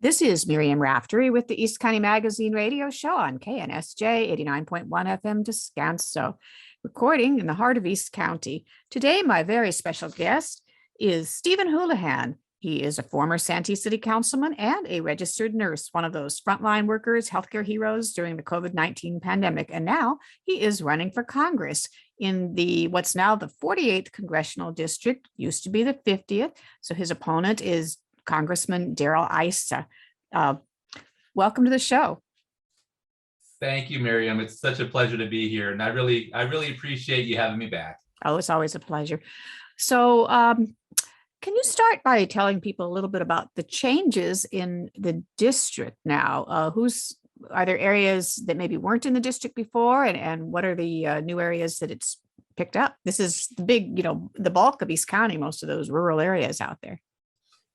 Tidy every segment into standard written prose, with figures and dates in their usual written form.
This is Miriam Raftery with the East County Magazine radio show on KNSJ 89.1 FM Descanso, recording in the heart of East County. Today, my very special guest is Stephen Houlahan. He is a former Santee City Councilman and a registered nurse, one of those frontline workers, healthcare heroes during the COVID-19 pandemic. And now he is running for Congress in what's now the 48th Congressional District, used to be the 50th. So his opponent is Congressman Darrell Issa. Welcome to the show. Thank you, Miriam. It's such a pleasure to be here, and I really appreciate you having me back. Oh, it's always a pleasure. So, can you start by telling people a little bit about the changes in the district now? Are there areas that maybe weren't in the district before, and what are the new areas that it's picked up? This is the big, the bulk of East County, most of those rural areas out there.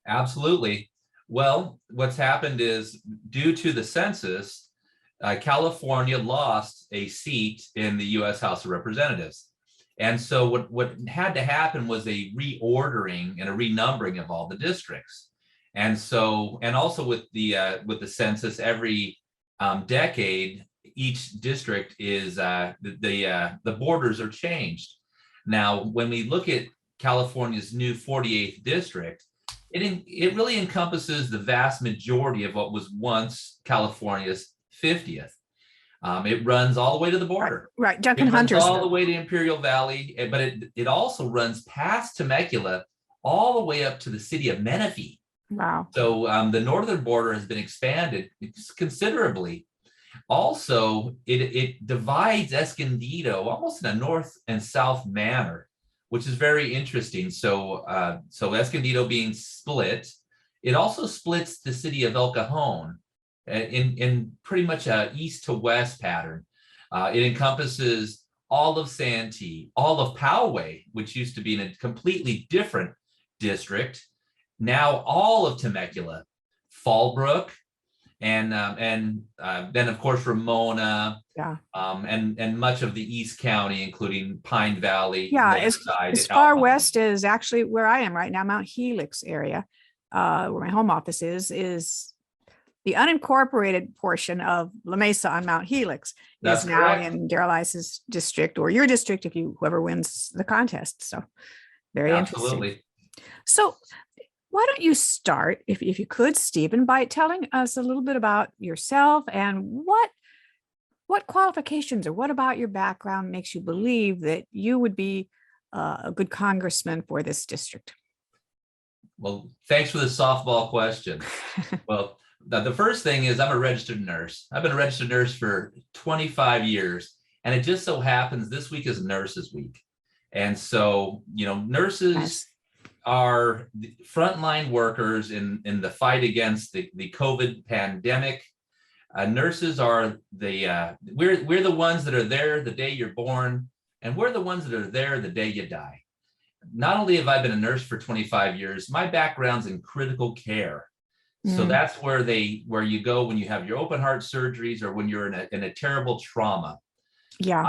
Absolutely. Well, what's happened is, due to the census, California lost a seat in the U.S. House of Representatives. And so what had to happen was a reordering and a renumbering of all the districts. And so, and also with the census, every decade, each district is the borders are changed. Now, when we look at California's new 48th district, it really encompasses the vast majority of what was once California's 50th. It runs all the way to the border. Right, Duncan Hunter's. All the way to Imperial Valley, but it also runs past Temecula all the way up to the city of Menifee. Wow. So the northern border has been expanded considerably. Also, it divides Escondido almost in a north and south manner, which is very interesting. So Escondido being split, it also splits the city of El Cajon in pretty much a east to west pattern. It encompasses all of Santee, all of Poway, which used to be in a completely different district. Now all of Temecula, Fallbrook, and then of course Ramona, and much of the East County, including Pine Valley. Yeah, as far west as actually where I am right now, Mount Helix area, where my home office is the unincorporated portion of La Mesa on Mount Helix. That's now correct. In Darrell Issa's district, or your district, if whoever wins the contest. So very Absolutely. interesting. So why don't you start, if you could, Stephen, by telling us a little bit about yourself and what qualifications or what about your background makes you believe that you would be a good congressman for this district? Well, thanks for the softball question. Well, the first thing is I'm a registered nurse. I've been a registered nurse for 25 years, and it just so happens this week is Nurses Week. And so, nurses are frontline workers in the fight against the COVID pandemic. Nurses are we're the ones that are there the day you're born, and we're the ones that are there the day you die. Not only have I been a nurse for 25 years, my background's in critical care. So that's where you go when you have your open heart surgeries or when you're in a terrible trauma. Yeah.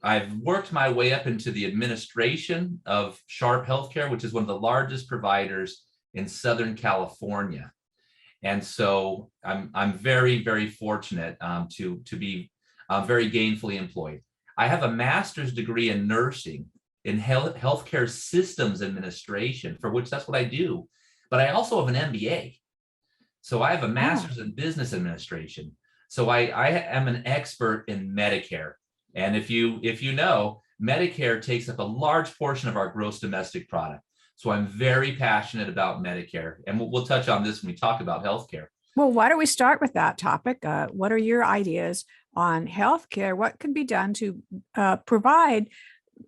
I've worked my way up into the administration of Sharp Healthcare, which is one of the largest providers in Southern California. And so I'm very, very fortunate to be very gainfully employed. I have a master's degree in nursing in healthcare systems administration, for which that's what I do. But I also have an MBA. So I have a master's in business administration. So I am an expert in Medicare. And if you know, Medicare takes up a large portion of our gross domestic product. So I'm very passionate about Medicare, and we'll touch on this when we talk about healthcare. Well, why don't we start with that topic? What are your ideas on healthcare? What can be done to provide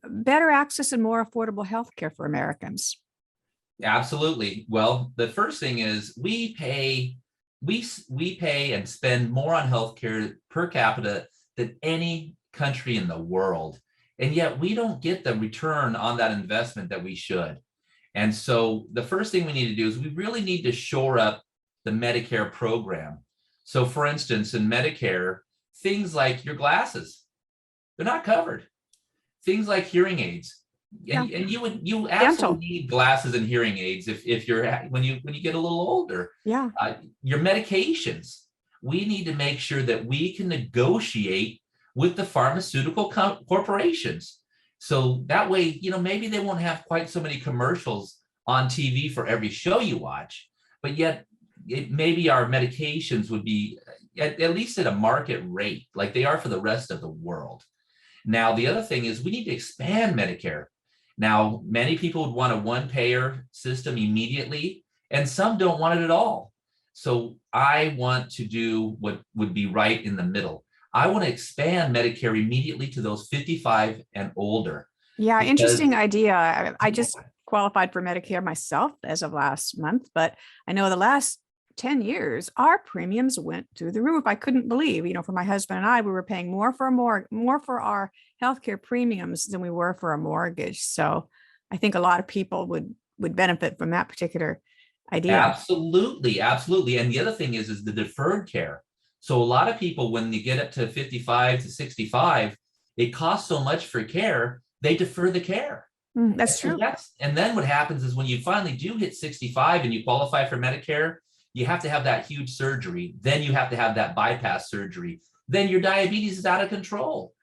better access and more affordable healthcare for Americans? Absolutely. Well, the first thing is we pay and spend more on healthcare per capita than any country in the world, and yet we don't get the return on that investment that we should. And so the first thing we need to do is we really need to shore up the Medicare program. So for instance, in Medicare, things like your glasses, they're not covered. Things like hearing aids, Yeah. You Dental. absolutely need glasses and hearing aids if you're when you get a little older. Yeah. Your medications, we need to make sure that we can negotiate with the pharmaceutical corporations. So that way, maybe they won't have quite so many commercials on TV for every show you watch, but yet maybe our medications would be at least at a market rate, like they are for the rest of the world. Now, the other thing is we need to expand Medicare. Now, many people would want a one-payer system immediately, and some don't want it at all. So I want to do what would be right in the middle. I want to expand Medicare immediately to those 55 and older. Yeah, Because interesting idea. I just qualified for Medicare myself as of last month, but I know the last 10 years, our premiums went through the roof. I couldn't believe, for my husband and I, we were paying more for our healthcare premiums than we were for a mortgage. So I think a lot of people would benefit from that particular idea. absolutely, absolutely. And the other thing is the deferred care. So a lot of people, when you get up to 55 to 65, it costs so much for care, they defer the care. That's So true. and then what happens is when you finally do hit 65 and you qualify for Medicare, you have to have that huge surgery. Then you have to have that bypass surgery. Then your diabetes is out of control.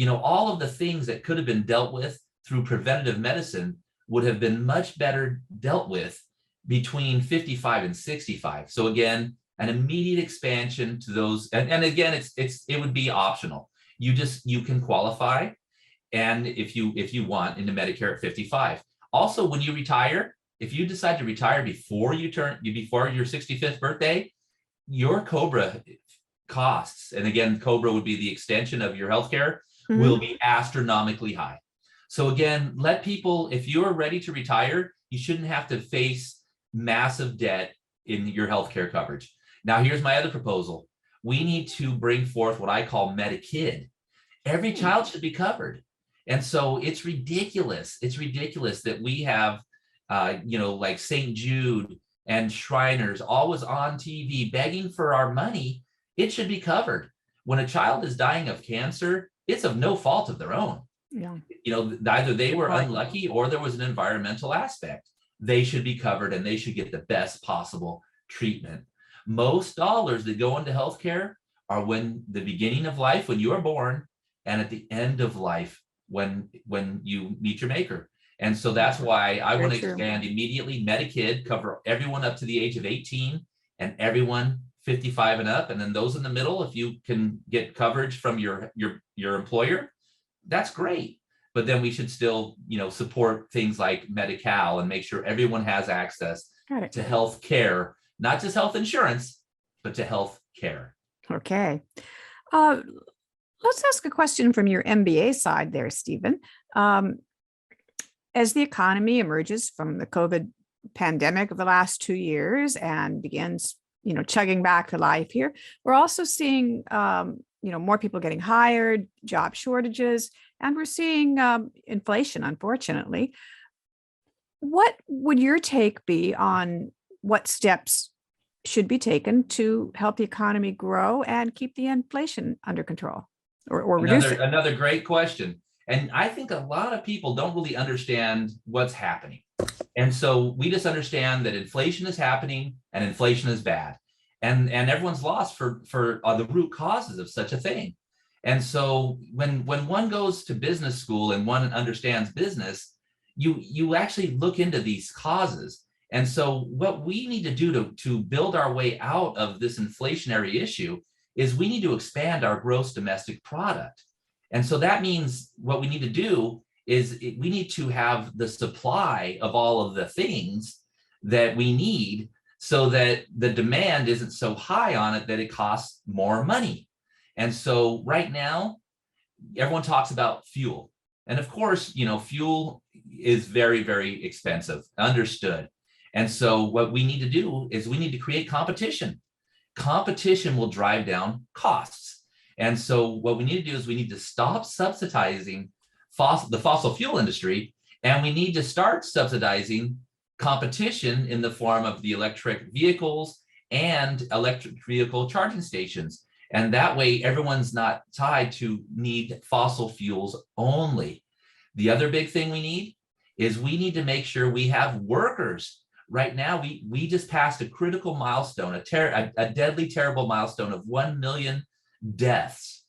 All of the things that could have been dealt with through preventative medicine would have been much better dealt with between 55 and 65. So again, an immediate expansion to those. And again, it would be optional. You can qualify. And if you want into Medicare at 55. Also, when you retire, if you decide to retire before your 65th birthday, your COBRA costs, and again, COBRA would be the extension of your healthcare, will be astronomically high. So again, let people, if you're ready to retire, you shouldn't have to face massive debt in your healthcare coverage. Now, here's my other proposal. We need to bring forth what I call Medicaid. Every child should be covered. And so it's ridiculous. It's ridiculous that we have, like St. Jude and Shriners always on TV begging for our money. It should be covered. When a child is dying of cancer, it's of no fault of their own. Yeah. Either they were unlucky or there was an environmental aspect. They should be covered and they should get the best possible treatment. Most dollars that go into healthcare are when the beginning of life, when you are born, and at the end of life, when you meet your maker. And so that's why I want to expand immediately Medicaid, cover everyone up to the age of 18 and everyone 55 and up. And then those in the middle, if you can get coverage from your employer, that's great. But then we should still, support things like Medi-Cal and make sure everyone has access to health care, not just health insurance, but to health care. Okay. Let's ask a question from your MBA side there, Stephen. As the economy emerges from the COVID pandemic of the last 2 years and begins, chugging back to life here, we're also seeing, more people getting hired, job shortages, and we're seeing inflation, unfortunately. What would your take be on what steps should be taken to help the economy grow and keep the inflation under control? Or reduce it? Another great question. And I think a lot of people don't really understand what's happening. And so we just understand that inflation is happening and inflation is bad. And everyone's lost for the root causes of such a thing. And so when one goes to business school and one understands business, you actually look into these causes. And so what we need to do to build our way out of this inflationary issue is we need to expand our gross domestic product. And so that means what we need to do is we need to have the supply of all of the things that we need so that the demand isn't so high on it that it costs more money. And so right now, everyone talks about fuel. And of course, fuel is very, very expensive, understood. And so what we need to do is we need to create competition. Competition will drive down costs. And so what we need to do is we need to stop subsidizing the fossil fuel industry, and we need to start subsidizing competition in the form of the electric vehicles and electric vehicle charging stations. And that way, everyone's not tied to need fossil fuels only. The other big thing we need is we need to make sure we have workers. Right now, we just passed a critical milestone, a deadly, terrible milestone of 1 million deaths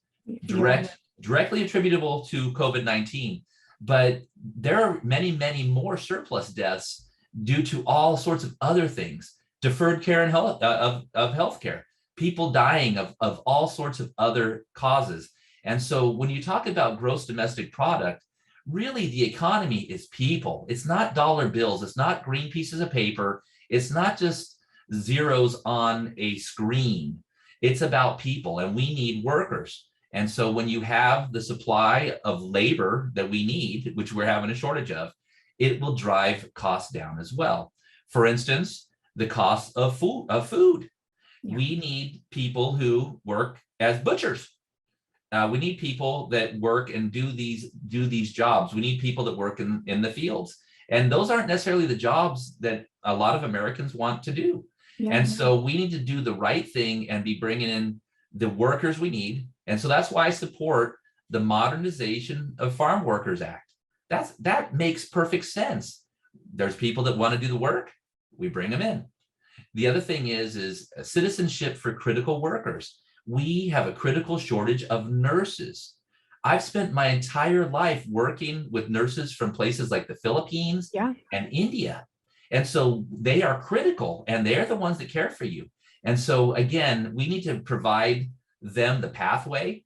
directly attributable to COVID-19. But there are many, many more surplus deaths due to all sorts of other things, deferred care and health of healthcare, people dying of all sorts of other causes. And so when you talk about gross domestic product, really the economy is people. It's not dollar bills. It's not green pieces of paper. It's not just zeros on a screen. It's about people, and we need workers. And so when you have the supply of labor that we need, which we're having a shortage of, it will drive costs down as well. For instance, the cost of food. Yeah. We need people who work as butchers. We need people that work and do these jobs. We need people that work in the fields. And those aren't necessarily the jobs that a lot of Americans want to do. Yeah. And so we need to do the right thing and be bringing in the workers we need. And so that's why I support the Modernization of Farm Workers Act. That makes perfect sense. There's people that want to do the work, we bring them in. The other thing is citizenship for critical workers. We have a critical shortage of nurses. I've spent my entire life working with nurses from places like the Philippines and India. And so they are critical, and they're the ones that care for you. And so again, we need to provide them the pathway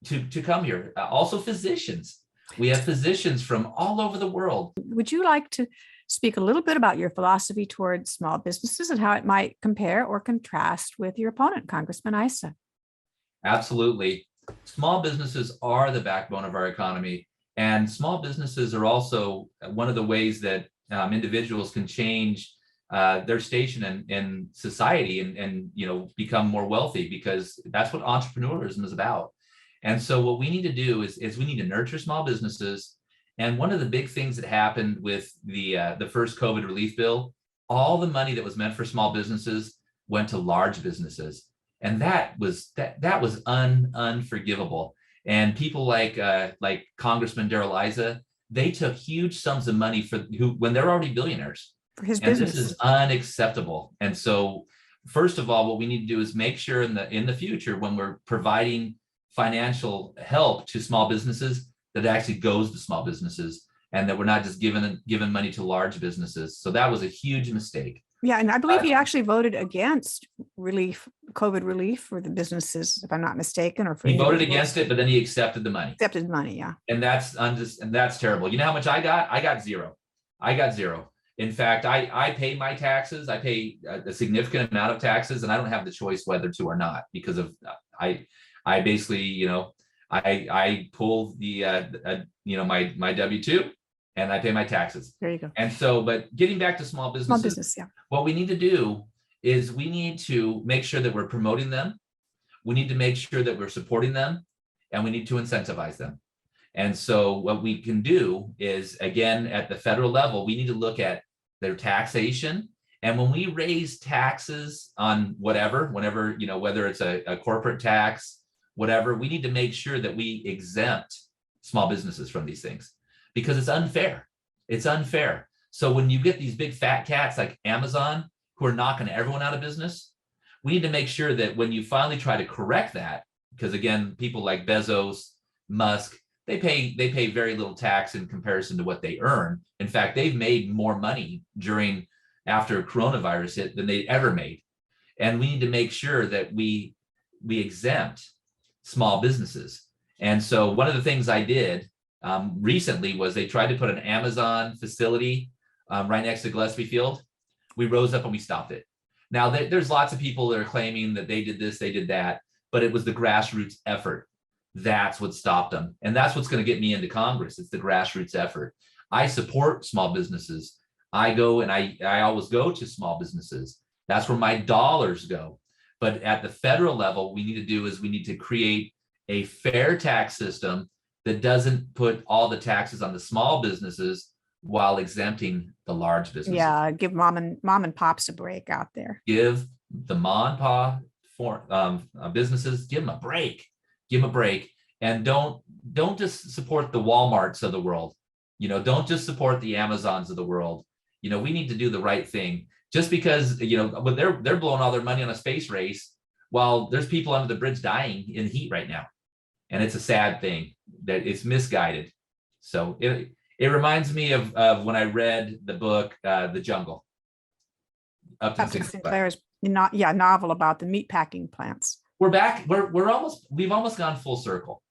to come here. Also physicians. We have physicians from all over the world. Would you like to speak a little bit about your philosophy towards small businesses and how it might compare or contrast with your opponent, Congressman Issa? Absolutely. Small businesses are the backbone of our economy, and small businesses are also one of the ways that individuals can change their station in society and become more wealthy, because that's what entrepreneurism is about. And so what we need to do is we need to nurture small businesses. And one of the big things that happened with the first COVID relief bill, all the money that was meant for small businesses went to large businesses. And that was unforgivable. And people like Congressman Darrell Issa, they took huge sums of money when they're already billionaires. For his business. This is unacceptable. And so, first of all, what we need to do is make sure in the future, when we're providing financial help to small businesses, that it actually goes to small businesses, and that we're not just giving money to large businesses. So that was a huge mistake. Yeah, and I believe he actually voted against COVID relief for the businesses, if I'm not mistaken. Or he voted against it, but then he accepted the money. Accepted money, yeah. And that's terrible. You know how much I got? I got zero. In fact, I pay my taxes. I pay a significant amount of taxes, and I don't have the choice whether to or not, because of I basically I pull the my W-2 and I pay my taxes. There you go. And so, but getting back to small businesses, what we need to do is we need to make sure that we're promoting them. We need to make sure that we're supporting them, and we need to incentivize them. And so what we can do is, again, at the federal level, we need to look at their taxation. And when we raise taxes on whenever, whether it's a corporate tax, whatever, we need to make sure that we exempt small businesses from these things, because it's unfair. It's unfair. So when you get these big fat cats like Amazon who are knocking everyone out of business, we need to make sure that when you finally try to correct that, because again, people like Bezos, Musk, they pay very little tax in comparison to what they earn. In fact, they've made more money after coronavirus hit than they ever made. And we need to make sure that we exempt small businesses. And so one of the things I did recently was they tried to put an Amazon facility right next to Gillespie Field. We rose up and we stopped it. Now there's lots of people that are claiming that they did this, they did that, but it was the grassroots effort. That's what stopped them. And that's what's going to get me into Congress. It's the grassroots effort. I support small businesses. I go and I always go to small businesses. That's where my dollars go. But at the federal level, we need to do is we need to create a fair tax system that doesn't put all the taxes on the small businesses while exempting the large businesses. Yeah, give mom and pops a break out there. Give the mom and pop businesses, give them a break. Give them a break, and don't just support the Walmarts of the world. Don't just support the Amazons of the world. We need to do the right thing. Just because, when they're blowing all their money on a space race, while there's people under the bridge dying in heat right now. And it's a sad thing that it's misguided. So it reminds me of when I read the book, The Jungle. Upton Sinclair's novel about the meatpacking plants. We're back. We've almost gone full circle.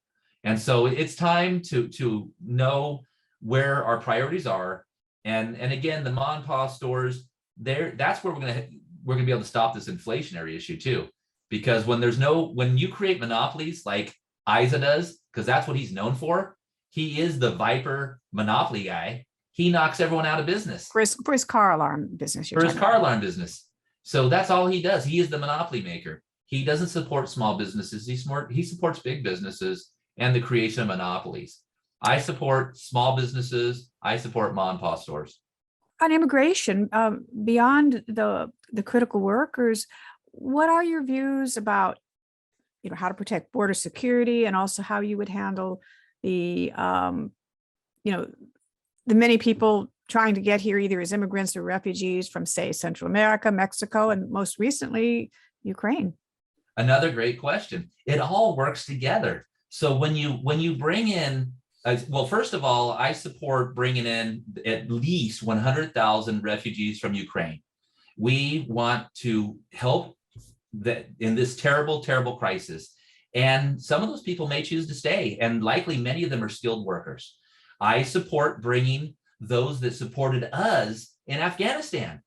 And so it's time to know where our priorities are. And again, the mom and pop stores, that's where we're gonna be able to stop this inflationary issue too. Because when you create monopolies like Issa does, because that's what he's known for, he is the Viper monopoly guy. He knocks everyone out of business. For his car alarm business. For his car alarm business. So that's all he does. He is the monopoly maker. He doesn't support small businesses. He supports big businesses and the creation of monopolies. I support small businesses. I support mom and pop stores. On immigration, beyond the critical workers, what are your views about, how to protect border security, and also how you would handle the many people trying to get here either as immigrants or refugees from, say, Central America, Mexico, and most recently, Ukraine? Another great question. It all works together. So when you bring in, well, first of all, I support bringing in at least 100,000 refugees from Ukraine. We want to help in this terrible, terrible crisis. And some of those people may choose to stay, and likely many of them are skilled workers. I support bringing those that supported us in Afghanistan,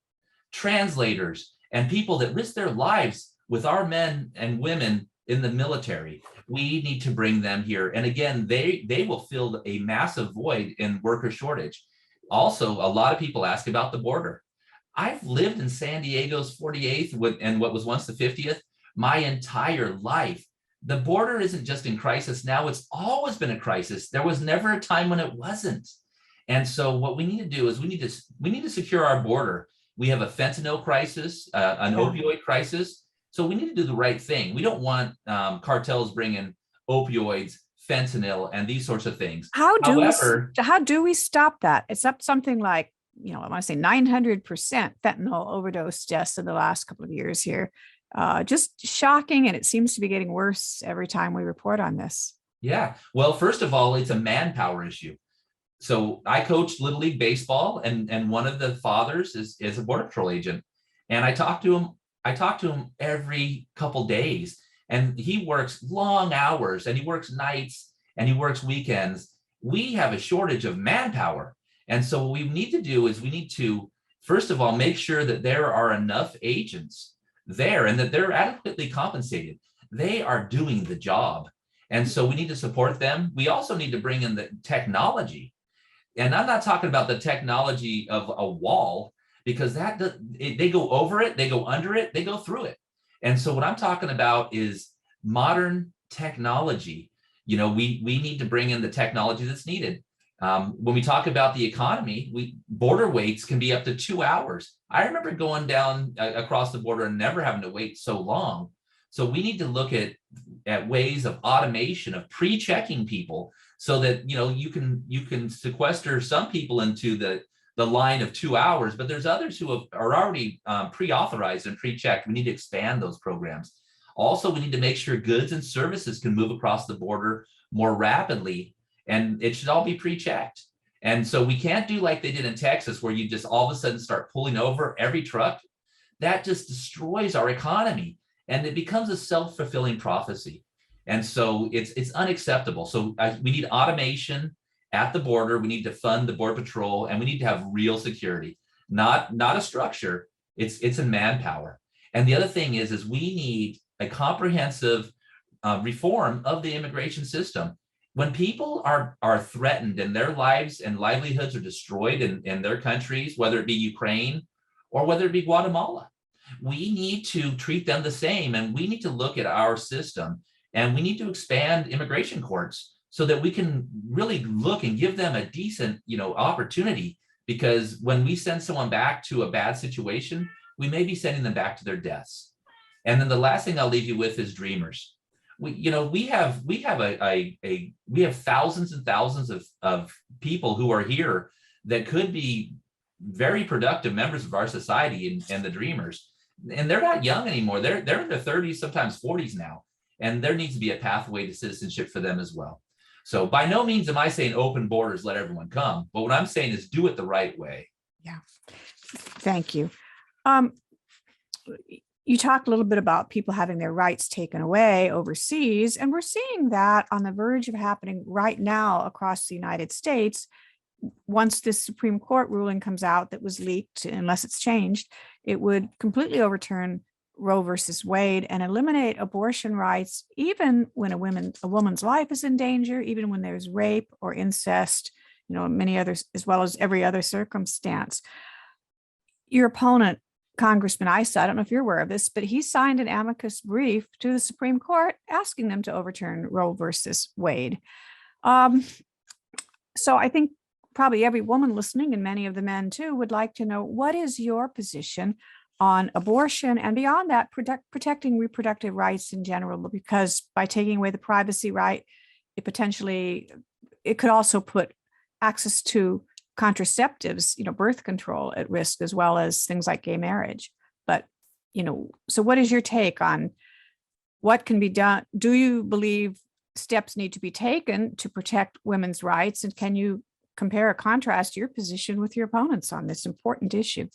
translators and people that risk their lives with our men and women in the military. We need to bring them here. And again, they will fill a massive void in worker shortage. Also, a lot of people ask about the border. I've lived in San Diego's 48th and what was once the 50th my entire life. The border isn't just in crisis now, it's always been a crisis. There was never a time when it wasn't. And so what we need to do is we need to secure our border. We have a fentanyl crisis, an opioid crisis. So we need to do the right thing. We don't want cartels bringing opioids, fentanyl, and these sorts of things. How do we stop that? It's up something like, I want to say 900% fentanyl overdose deaths in the last couple of years here. Just shocking. And it seems to be getting worse every time we report on this. Yeah. Well, first of all, it's a manpower issue. So I coached Little League Baseball, and one of the fathers is a Border Patrol agent. And I talk to him every couple days, and he works long hours, and he works nights, and he works weekends. We have a shortage of manpower. And so what we need to do is we need to, first of all, make sure that there are enough agents there and that they're adequately compensated. They are doing the job. And so we need to support them. We also need to bring in the technology. And I'm not talking about the technology of a wall, because they go over it, they go under it, they go through it. And so what I'm talking about is modern technology. We need to bring in the technology that's needed. When we talk about the economy, border waits can be up to 2 hours. I remember going down across the border and never having to wait so long. So we need to look at ways of automation, of pre-checking people, so that you can sequester some people into the line of 2 hours, but there's others who are already pre-authorized and pre-checked. We need to expand those programs. Also, we need to make sure goods and services can move across the border more rapidly, and it should all be pre-checked. And so we can't do like they did in Texas, where you just all of a sudden start pulling over every truck. That just destroys our economy, and it becomes a self-fulfilling prophecy. And so it's unacceptable. So we need automation at the border. We need to fund the Border Patrol, and we need to have real security, not a structure. It's a manpower. And the other thing is we need a comprehensive reform of the immigration system. When people are threatened and their lives and livelihoods are destroyed in their countries, whether it be Ukraine or whether it be Guatemala, we need to treat them the same. And we need to look at our system, and we need to expand immigration courts so that we can really look and give them a decent, opportunity. Because when we send someone back to a bad situation, we may be sending them back to their deaths. And then the last thing I'll leave you with is dreamers. we have we have thousands and thousands of people who are here that could be very productive members of our society and the dreamers, and they're not young anymore. They're in their 30s, sometimes 40s now, and there needs to be a pathway to citizenship for them as well. So by no means am I saying open borders, let everyone come, but what I'm saying is do it the right way. Yeah, thank you. You talked a little bit about people having their rights taken away overseas, and we're seeing that on the verge of happening right now across the United States. Once this Supreme Court ruling comes out that was leaked, unless it's changed, it would completely overturn Roe versus Wade and eliminate abortion rights, even when a woman's life is in danger, even when there's rape or incest, many others, as well as every other circumstance. Your opponent, Congressman Issa, I don't know if you're aware of this, but he signed an amicus brief to the Supreme Court asking them to overturn Roe versus Wade. So I think probably every woman listening, and many of the men too, would like to know, what is your position on abortion and beyond that, protecting reproductive rights in general? Because by taking away the privacy right, it could also put access to contraceptives, birth control at risk, as well as things like gay marriage. But, so what is your take on what can be done? Do you believe steps need to be taken to protect women's rights? And can you compare or contrast your position with your opponents on this important issue?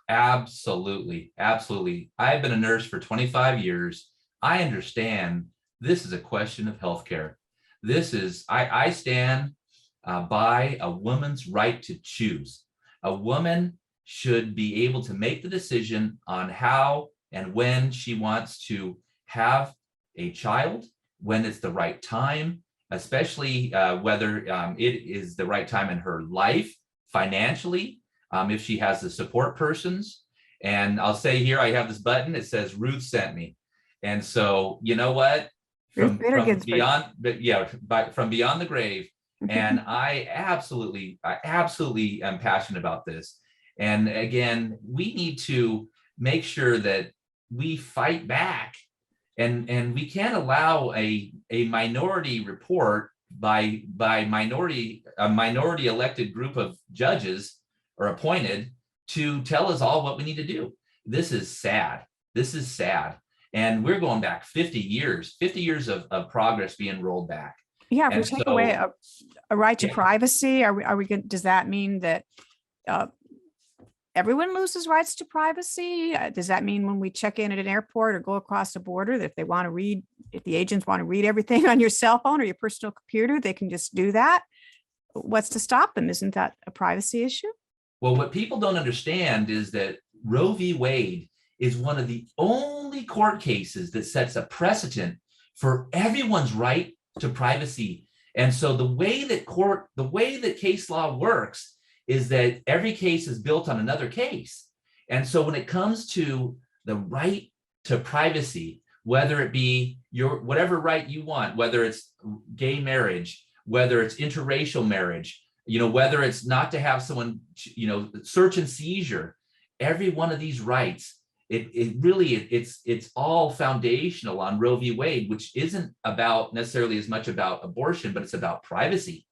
Absolutely. Absolutely. I've been a nurse for 25 years. I understand this is a question of healthcare. I stand by a woman's right to choose. A woman should be able to make the decision on how and when she wants to have a child, when it's the right time, especially whether it is the right time in her life, financially, if she has the support persons. And I'll say here, I have this button, it says Ruth sent me. And so, you know what? From beyond the grave. And I absolutely am passionate about this. And again, we need to make sure that we fight back, and we can't allow a minority report by a minority elected group of judges or appointed to tell us all what we need to do. This is sad. And we're going back 50 years of progress being rolled back. Yeah, if we take away a right to privacy, are we going? Does that mean that everyone loses rights to privacy? Does that mean when we check in at an airport or go across the border, that if the agents want to read everything on your cell phone or your personal computer, they can just do that? What's to stop them? Isn't that a privacy issue? Well, what people don't understand is that Roe v. Wade is one of the only court cases that sets a precedent for everyone's right to privacy. And so the way that case law works is that every case is built on another case. And so when it comes to the right to privacy, whether it be whatever right you want, whether it's gay marriage, whether it's interracial marriage, whether it's not to have someone, search and seizure, every one of these rights, it's all foundational on Roe v. Wade, which isn't about necessarily as much about abortion, but it's about privacy.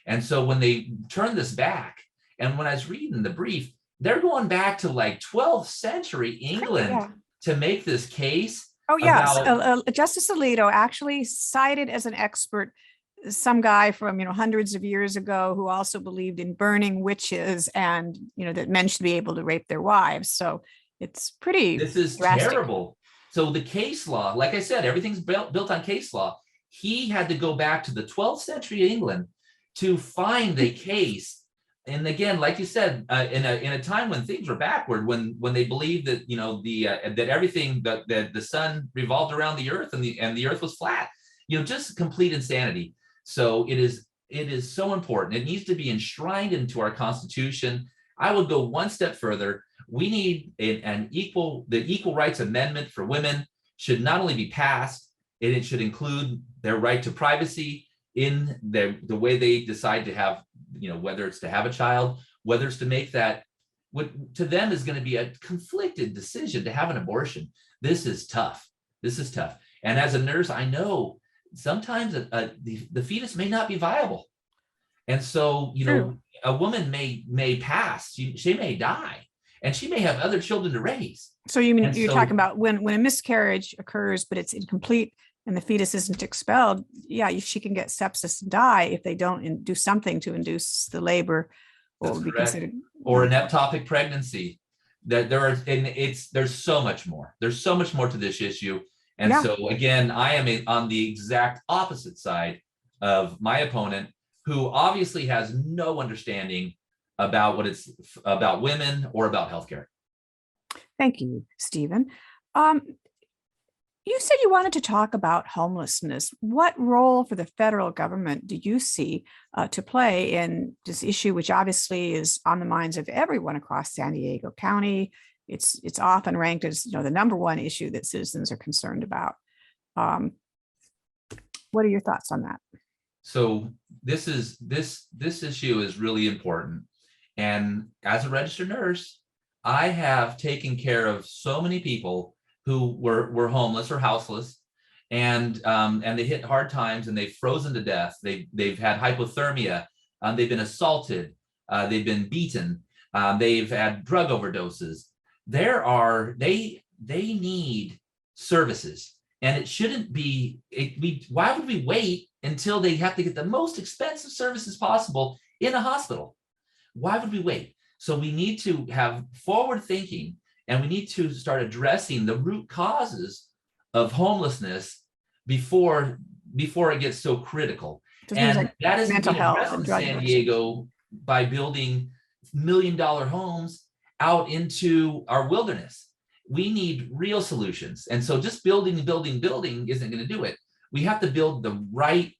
And so when they turn this back, and when I was reading the brief, they're going back to like 12th century England to make this case. Oh, yes. Justice Alito actually cited as an expert some guy from, hundreds of years ago who also believed in burning witches and, that men should be able to rape their wives. So it's pretty This is drastic. Terrible. So the case law, like I said, everything's built on case law. He had to go back to the 12th century England to find a case. And again, like you said, in a time when things were backward, when they believed that that everything that the sun revolved around the earth and the earth was flat, just complete insanity. So it is so important. It needs to be enshrined into our Constitution. I would go one step further. We need the Equal Rights Amendment for women should not only be passed, it should include their right to privacy in the way they decide to have, whether it's to have a child, whether it's to make that what to them is going to be a conflicted decision to have an abortion. This is tough. And as a nurse, I know sometimes the fetus may not be viable. And so, True. a woman may pass, she may die, and she may have other children to raise. So you mean And you're so talking about when a miscarriage occurs, but it's incomplete and the fetus isn't expelled? Yeah, she can get sepsis and die if they don't do something to induce the labor, or that's would be correct. considered. Or an ectopic pregnancy. That there are, and there's so much more. There's so much more to this issue. And Yeah. so again, I am on the exact opposite side of my opponent, who obviously has no understanding about what it's about women or about healthcare. Thank you, Stephen. You said you wanted to talk about homelessness. What role for the federal government do you see to play in this issue, which obviously is on the minds of everyone across San Diego County? It's often ranked as the number one issue that citizens are concerned about. What are your thoughts on that? So this issue is really important. And as a registered nurse, I have taken care of so many people who were homeless or houseless, and they hit hard times and they've frozen to death. They've had hypothermia, they've been assaulted, they've been beaten, they've had drug overdoses. They need services, and it shouldn't be. Why would we wait until they have to get the most expensive services possible in a hospital? Why would we wait? So we need to have forward thinking, and we need to start addressing the root causes of homelessness before it gets so critical. And that isn't being addressed in San Diego by building $1 million homes out into our wilderness. We need real solutions. And so just building isn't going to do it. We have to build the right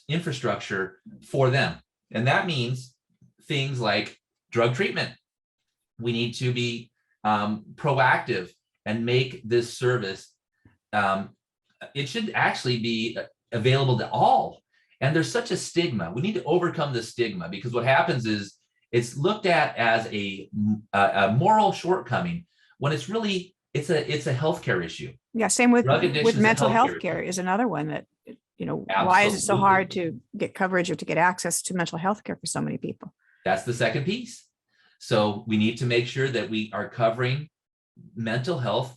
infrastructure for them. And that means things like drug treatment. We need to be proactive and make this service. It should actually be available to all. And there's such a stigma. We need to overcome the stigma, because what happens is it's looked at as a moral shortcoming when it's really it's a healthcare issue. Yeah, same with mental health care is another one that, why is it so hard to get coverage or to get access to mental health care for so many people? That's the second piece. So we need to make sure that we are covering mental health,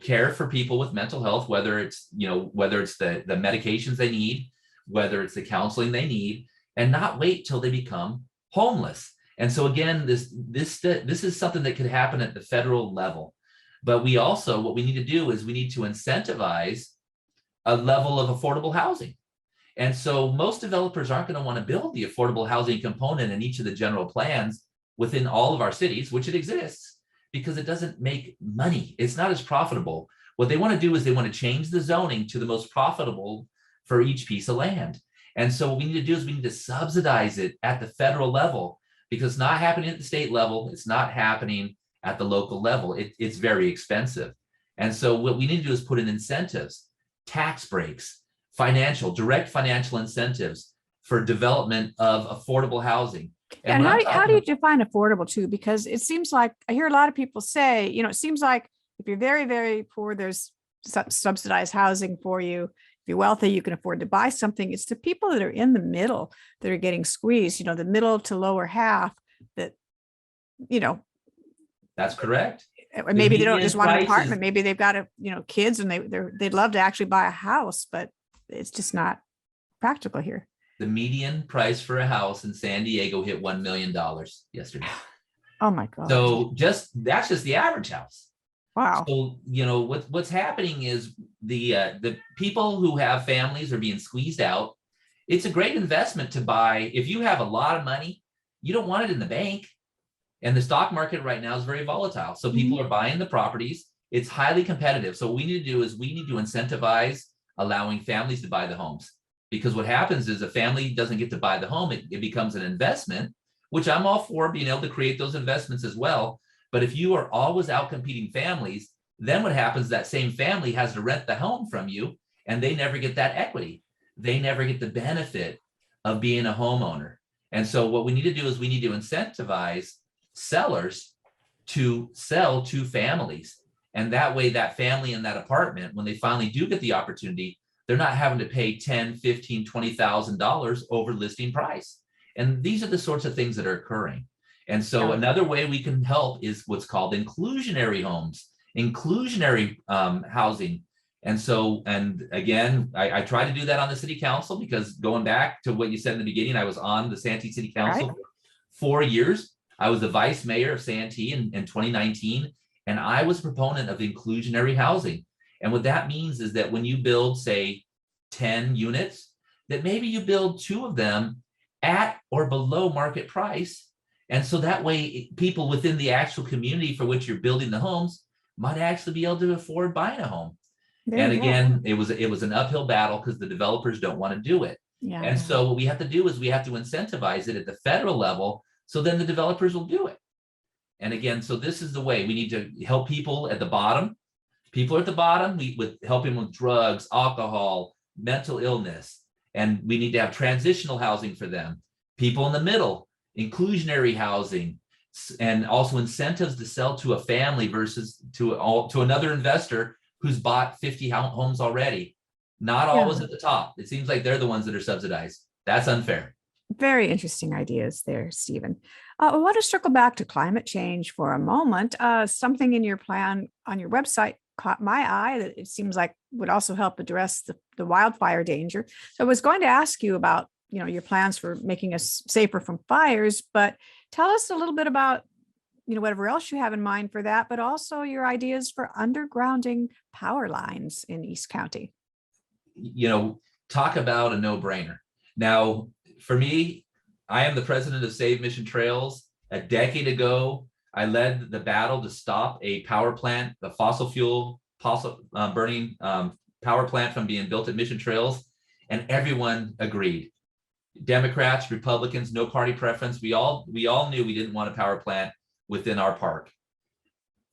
care for people with mental health, whether it's the medications they need, whether it's the counseling they need, and not wait till they become homeless. And so again, this is something that could happen at the federal level. But what we need to do is we need to incentivize a level of affordable housing. And so most developers aren't going to want to build the affordable housing component in each of the general plans within all of our cities, which it exists, because it doesn't make money. It's not as profitable. What they want to do is they want to change the zoning to the most profitable for each piece of land. And so what we need to do is we need to subsidize it at the federal level, because it's not happening at the state level. It's not happening at the local level. It's very expensive. And so what we need to do is put in incentives, tax breaks, direct financial incentives for development of affordable housing. And how do you define affordable too? Because it seems like I hear a lot of people say, it seems like if you're very, very poor, there's subsidized housing for you. If you're wealthy, you can afford to buy something. It's the people that are in the middle that are getting squeezed, the middle to lower half that, That's correct. Maybe they don't just want an apartment. Maybe they've got kids and they'd love to actually buy a house, but it's just not practical here. The median price for a house in San Diego hit $1 million yesterday. Oh my God. So that's just the average house. Wow. So, what's happening is the people who have families are being squeezed out. It's a great investment to buy. If you have a lot of money, you don't want it in the bank. And the stock market right now is very volatile. So people are buying the properties. It's highly competitive. So what we need to do is we need to incentivize allowing families to buy the homes. Because what happens is a family doesn't get to buy the home. It becomes an investment, which I'm all for being able to create those investments as well. But if you are always out competing families, then what happens, that same family has to rent the home from you, and they never get that equity. They never get the benefit of being a homeowner. And so what we need to do is we need to incentivize sellers to sell to families. And that way, that family in that apartment, when they finally do get the opportunity, they're not having to pay $10, $15, $20,000 over listing price. And these are the sorts of things that are occurring. And so another way we can help is what's called inclusionary homes, inclusionary housing. And so, and again, I try to do that on the city council, because going back to what you said in the beginning, I was on the Santee City Council for 4 years. I was the vice mayor of Santee in 2019, and I was a proponent of inclusionary housing. And what that means is that when you build, say, 10 units, that maybe you build 2 of them at or below market price. And so that way, people within the actual community for which you're building the homes might actually be able to afford buying a home. And again, it was an uphill battle because the developers don't want to do it. And so what we have to do is we have to incentivize it at the federal level, so then the developers will do it. And again, so this is the way we need to help people at the bottom. People at the bottom, with helping with drugs, alcohol, mental illness, and we need to have transitional housing for them. People in the middle, inclusionary housing, and also incentives to sell to a family versus to another investor who's bought 50 homes already. Not always at the top. It seems like they're the ones that are subsidized. That's unfair. Very interesting ideas there, Stephen. I want to circle back to climate change for a moment. Something in your plan on your website caught my eye that it seems like would also help address the wildfire danger. So I was going to ask you about, your plans for making us safer from fires, but tell us a little bit about, whatever else you have in mind for that, but also your ideas for undergrounding power lines in East County. Talk about a no-brainer. Now, for me, I am the president of Save Mission Trails. A decade ago, I led the battle to stop a power plant, the fossil burning power plant from being built at Mission Trails, and everyone agreed. Democrats, Republicans, no party preference. We all knew we didn't want a power plant within our park.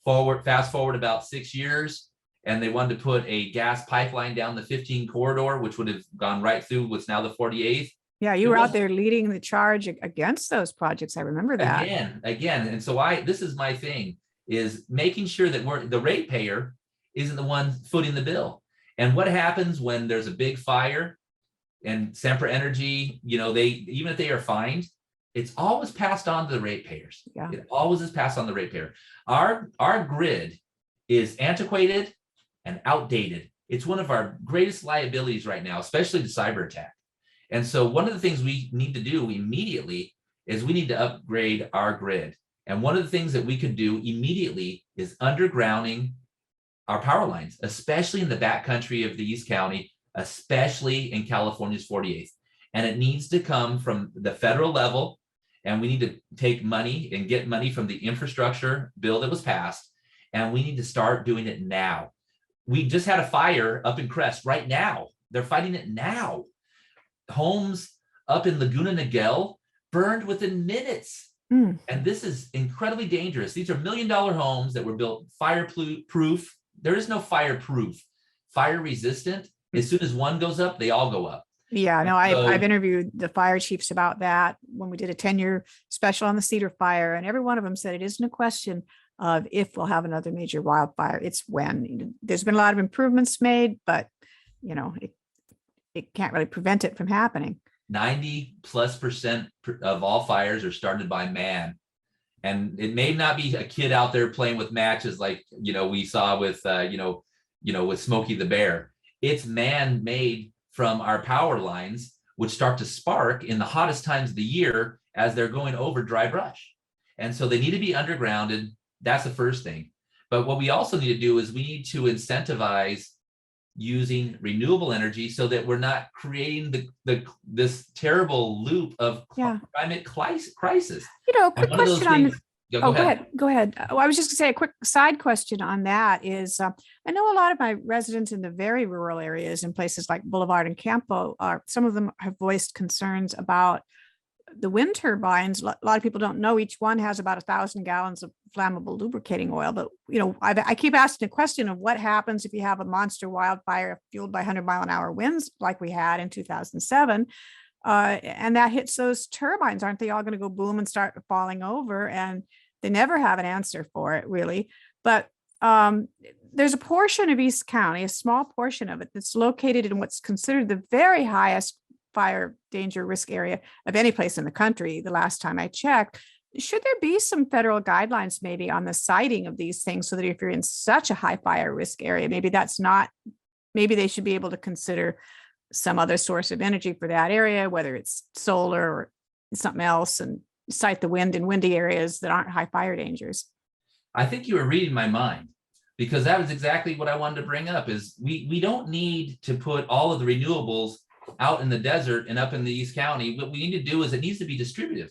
Fast forward about 6 years, and they wanted to put a gas pipeline down the 15 corridor, which would have gone right through what's now the 48th. Yeah, you were out there leading the charge against those projects. I remember that. Again. And so this is my thing, is making sure that the ratepayer isn't the one footing the bill. And what happens when there's a big fire and Sempra Energy, even if they are fined, it's always passed on to the ratepayers. Yeah. It always is passed on to the ratepayer. Our grid is antiquated and outdated. It's one of our greatest liabilities right now, especially the cyber attack. And so one of the things we need to do immediately is we need to upgrade our grid. And one of the things that we could do immediately is undergrounding our power lines, especially in the backcountry of the East County, especially in California's 48th. And it needs to come from the federal level. And we need to take money and get money from the infrastructure bill that was passed. And we need to start doing it now. We just had a fire up in Crest right now. They're fighting it now. Homes up in Laguna Niguel burned within minutes. And this is incredibly dangerous. These are $1 million homes that were built fireproof. There is no fireproof, fire resistant. As soon as one goes up, they all go up. Yeah, no, I've interviewed the fire chiefs about that when we did a 10-year special on the Cedar Fire, and every one of them said it isn't a question of if we'll have another major wildfire, it's when. There's been a lot of improvements made, but it can't really prevent it from happening. 90+% of all fires are started by man. And it may not be a kid out there playing with matches like, we saw with, with Smokey the Bear. It's man-made from our power lines, which start to spark in the hottest times of the year as they're going over dry brush. And so they need to be undergrounded. That's the first thing. But what we also need to do is we need to incentivize using renewable energy so that we're not creating this terrible loop of climate crisis. Quick question on go ahead. Oh, I was just gonna say a quick side question on that is I know a lot of my residents in the very rural areas in places like Boulevard and Campo some of them have voiced concerns about the wind turbines. A lot of people don't know each one has about 1,000 gallons of flammable lubricating oil. But, I keep asking the question of what happens if you have a monster wildfire fueled by 100-mile-an-hour winds like we had in 2007. And that hits those turbines. Aren't they all going to go boom and start falling over? And they never have an answer for it, really. But there's a portion of East County, a small portion of it, that's located in what's considered the very highest fire danger risk area of any place in the country. The last time I checked, should there be some federal guidelines maybe on the siting of these things so that if you're in such a high fire risk area, maybe they should be able to consider some other source of energy for that area, whether it's solar or something else, and cite the wind in windy areas that aren't high fire dangers. I think you were reading my mind, because that was exactly what I wanted to bring up. Is we don't need to put all of the renewables out in the desert and up in the East County. What we need to do is it needs to be distributed.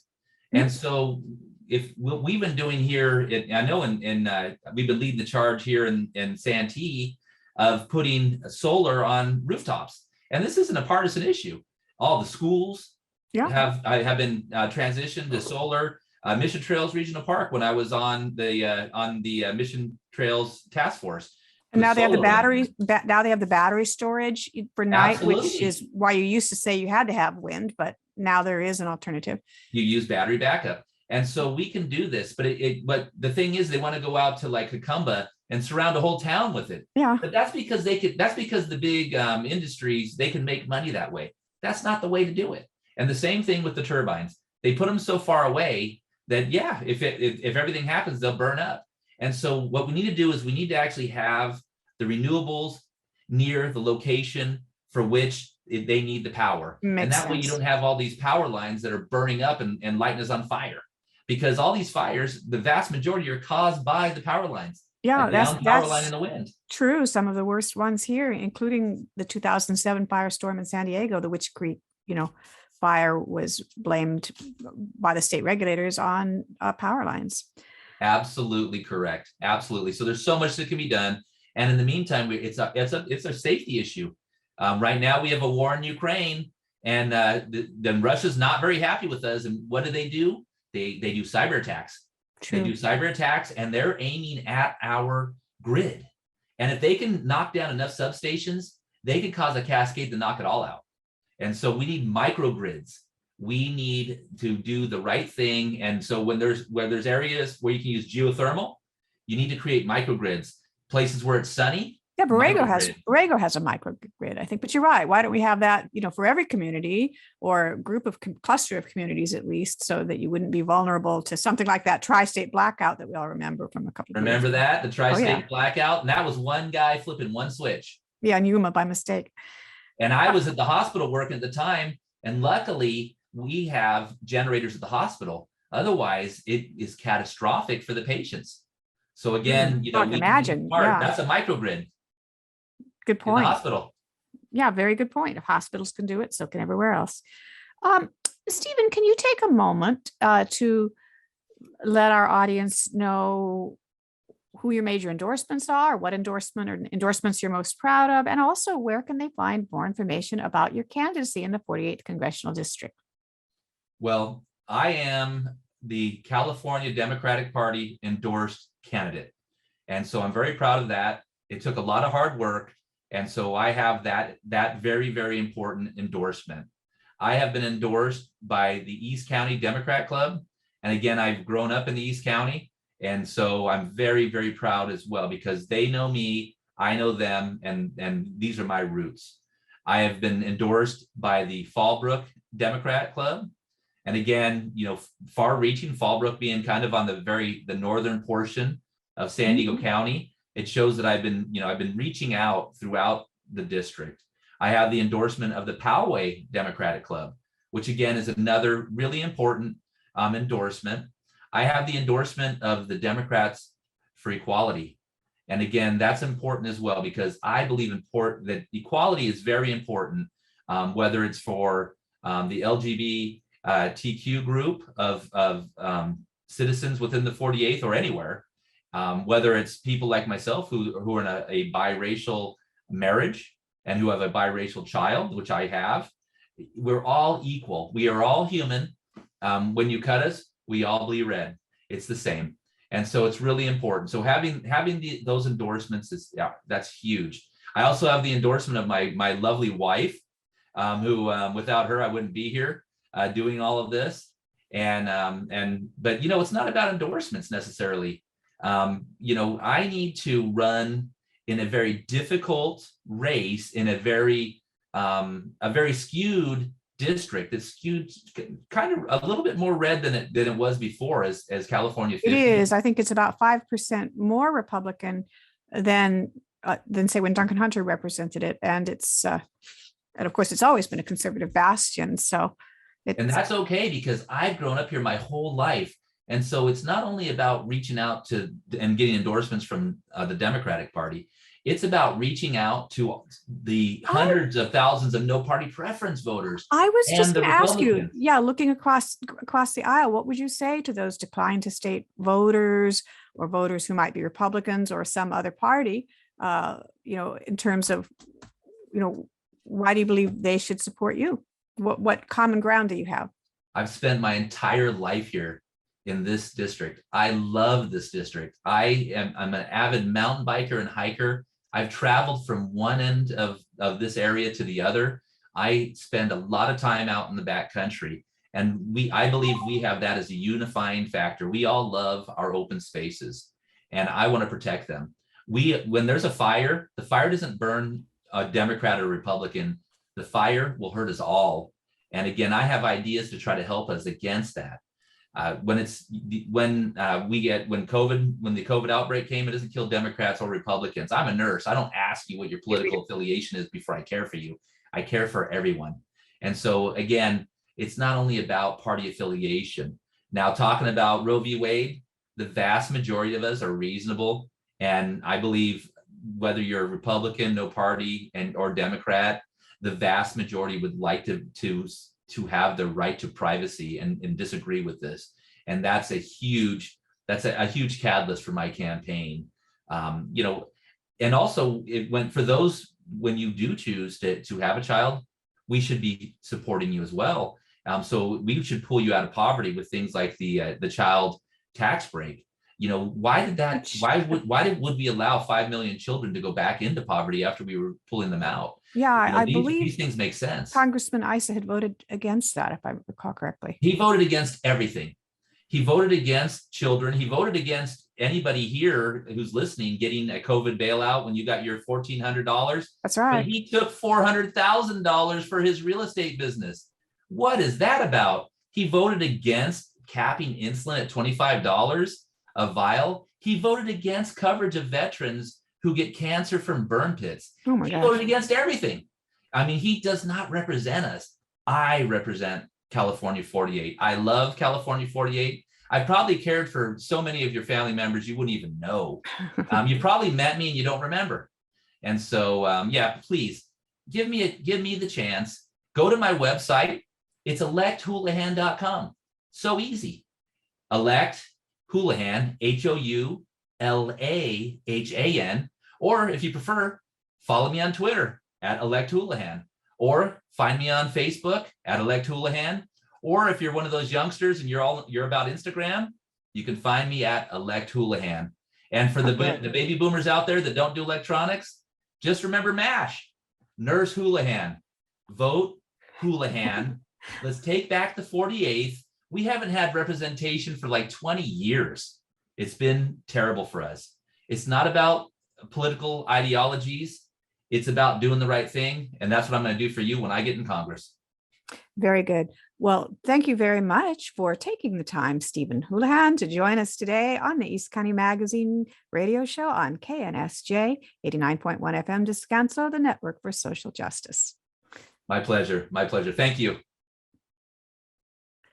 And so if what we've been doing here, I know we've been leading the charge here in Santee of putting solar on rooftops. And this isn't a partisan issue. All the schools have been transitioned to solar. Mission Trails Regional Park, when I was on the Mission Trails Task Force. And now they have the battery. Now they have the battery storage for night, Absolutely. Which is why you used to say you had to have wind, but now there is an alternative. You use battery backup, and so we can do this. But but the thing is, they want to go out to like Cucumba and surround a whole town with it. Yeah. But that's because they could. That's because the big industries, they can make money that way. That's not the way to do it. And the same thing with the turbines. They put them so far away that if everything happens, they'll burn up. And so what we need to do is we need to actually have the renewables near the location for which they need the power. And that way you don't have all these power lines that are burning up and lighting us on fire. Because all these fires, the vast majority are caused by the power lines. Yeah, that's power line in the wind. True. Some of the worst ones here, including the 2007 firestorm in San Diego, the Witch Creek, fire was blamed by the state regulators on power lines. Absolutely correct. Absolutely. So there's so much that can be done. And in the meantime, it's a safety issue. Right now, we have a war in Ukraine, and then Russia's not very happy with us. And what do? They do cyber attacks. True. They do cyber attacks, and they're aiming at our grid. And if they can knock down enough substations, they can cause a cascade to knock it all out. And so we need microgrids. We need to do the right thing. And so when there's areas where you can use geothermal, you need to create microgrids. Places where it's sunny. Yeah, Borrego has a microgrid, I think. But you're right. Why don't we have that, for every community or group of cluster of communities at least, so that you wouldn't be vulnerable to something like that tri-state blackout that we all remember from a couple of years ago. Remember that, the tri-state blackout, and that was one guy flipping one switch. Yeah, in Yuma by mistake. And I was at the hospital working at the time, and luckily we have generators at the hospital. Otherwise, it is catastrophic for the patients. So again, I can imagine. Yeah. That's a microgrid. Good point. In the hospital. Yeah, very good point. If hospitals can do it, so can everywhere else. Stephen, can you take a moment to let our audience know who your major endorsements are, what endorsement or endorsements you're most proud of, and also where can they find more information about your candidacy in the 48th Congressional District? Well, I am the California Democratic Party endorsed candidate. And so I'm very proud of that. It took a lot of hard work. And so I have that very, very important endorsement. I have been endorsed by the East County Democrat Club. And again, I've grown up in the East County. And so I'm very, very proud as well, because they know me, I know them, and these are my roots. I have been endorsed by the Fallbrook Democrat Club. And again, far reaching, Fallbrook being kind of on the northern portion of San Diego County. It shows that I've been reaching out throughout the district. I have the endorsement of the Poway Democratic Club, which again is another really important endorsement. I have the endorsement of the Democrats for Equality. And again, that's important as well, because I believe that equality is very important, whether it's for the LGBTQ group of citizens within the 48th or anywhere, whether it's people like myself who are in a biracial marriage and who have a biracial child, which I have. We're all equal. We are all human. When you cut us, we all bleed red. It's the same. And so it's really important. So having those endorsements that's huge. I also have the endorsement of my lovely wife, who without her, I wouldn't be here doing all of this. But it's not about endorsements necessarily. I need to run in a very difficult race in a very skewed district. It's skewed kind of a little bit more red than it was before as California 50. It is. I think it's about 5% more Republican than say when Duncan Hunter represented it. And and of course, it's always been a conservative bastion. So and that's okay, because I've grown up here my whole life. And so it's not only about reaching out to and getting endorsements from the Democratic Party. It's about reaching out to the hundreds of thousands of no party preference voters. I was just going to ask you, Republicans. looking across the aisle, what would you say to those decline to state voters or voters who might be Republicans or some other party, in terms of, why do you believe they should support you? What common ground do you have? I've spent my entire life here in this district. I love this district. I'm an avid mountain biker and hiker. I've traveled from one end of this area to the other. I spend a lot of time out in the back country, and I believe we have that as a unifying factor. We all love our open spaces, and I want to protect them. When there's a fire, the fire doesn't burn a Democrat or Republican. The fire will hurt us all. And again, I have ideas to try to help us against that. When the COVID outbreak came, it doesn't kill Democrats or Republicans. I'm a nurse. I don't ask you what your political affiliation is before I care for you. I care for everyone. And so again, it's not only about party affiliation. Now, talking about Roe v. Wade, the vast majority of us are reasonable. And I believe whether you're a Republican, no party, or Democrat, the vast majority would like to have the right to privacy and disagree with this. And that's a huge catalyst for my campaign. And also for those, when you do choose to have a child, we should be supporting you as well. So we should pull you out of poverty with things like the child tax break. Why would we allow 5 million children to go back into poverty after we were pulling them out? Yeah, I believe these things make sense. Congressman Issa had voted against that, if I recall correctly. He voted against everything. He voted against children. He voted against anybody here who's listening getting a COVID bailout when you got your $1,400. That's right. But he took $400,000 for his real estate business. What is that about? He voted against capping insulin at $25 a vial. He voted against coverage of veterans who get cancer from burn pits. Oh my He gosh. voted against everything. I mean, he does not represent us. I represent California 48. I love California 48. I probably cared for so many of your family members you wouldn't even know. You probably met me and you don't remember. And so, please give me the chance. Go to my website. It's electhoulahan.com. So easy. Elect Houlahan, HOULAHAN, or if you prefer, follow me on Twitter at electhoulahan, or find me on Facebook at electhoulahan, or if you're one of those youngsters and you're about Instagram, you can find me at electhoulahan. And for the baby boomers out there that don't do electronics, just remember MASH, Nurse Houlahan, vote Houlahan. Let's take back the 48th. We haven't had representation for like 20 years. It's been terrible for us. It's not about political ideologies. It's about doing the right thing. And that's what I'm going to do for you when I get in Congress. Very good. Well, thank you very much for taking the time, Stephen Houlahan, to join us today on the East County Magazine radio show on KNSJ 89.1 FM Descanso, the Network for Social Justice. My pleasure. My pleasure. Thank you.